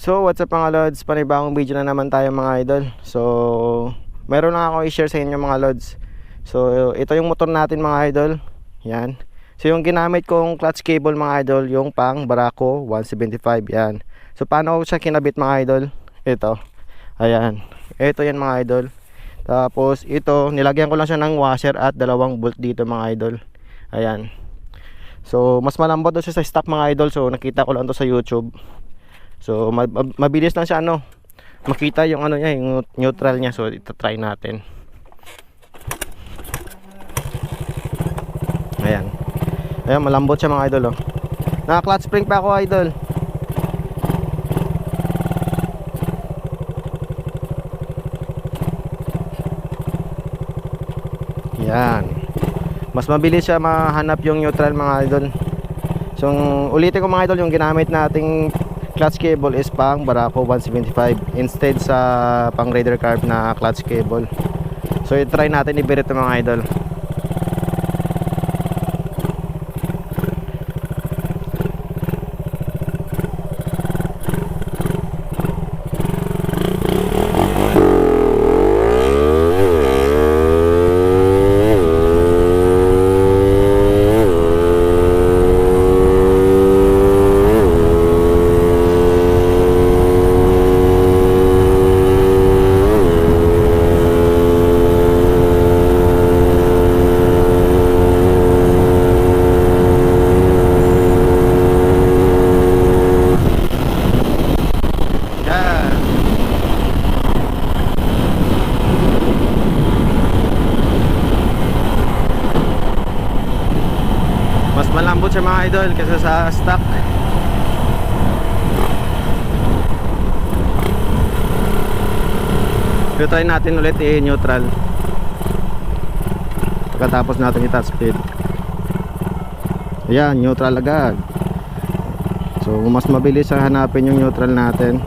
So what's up mga lods, panibagong video na naman tayo mga idol. So meron lang ako i-share sa inyo mga lods. So ito yung motor natin mga idol. Yan. So yung ginamit kong clutch cable mga idol, yung pang Barako 175. Yan. So paano ko siya kinabit mga idol? Ito. Ayan. Ito yan mga idol. Tapos ito, nilagyan ko lang siya ng washer at dalawang bolt dito mga idol. Ayan. So mas malambot doon siya sa stock mga idol. So nakita ko lang to sa YouTube. So mabilis lang siya makita yung niya, yung neutral niya. So ito try natin. Ayan. Ayan, malambot siya mga idol Naka clutch spring pa ako idol. Yan. Mas mabilis siya mahanap yung neutral mga idol. So ulitin ko mga idol, yung ginamit nating clutch cable is pang Barako 175 instead sa pang Raider Carb na clutch cable. So i-try natin i-birit mga idol. Mas malambot siya mga idol kaysa sa stock. So try natin ulit i-neutral pagkatapos natin i-touch speed. Ayan, neutral agad. So mas mabilis ang hanapin yung neutral natin.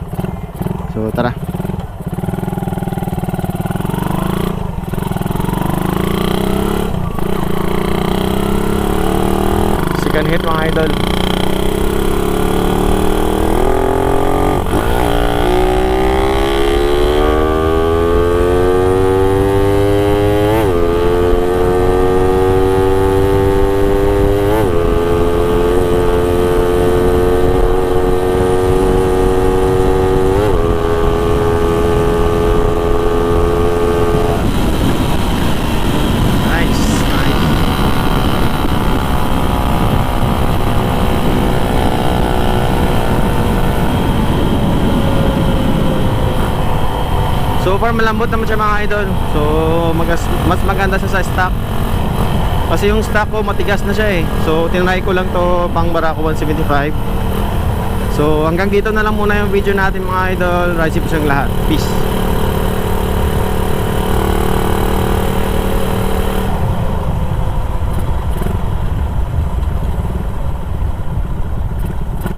So tara. Second hit mga idol. So far malambot naman siya mga idol. So mas maganda siya sa stock. Kasi yung stock ko matigas na siya So tinry ko lang to pang Barako 175. So hanggang dito na lang muna yung video natin mga idol. Ride safe po siyang lahat. Peace.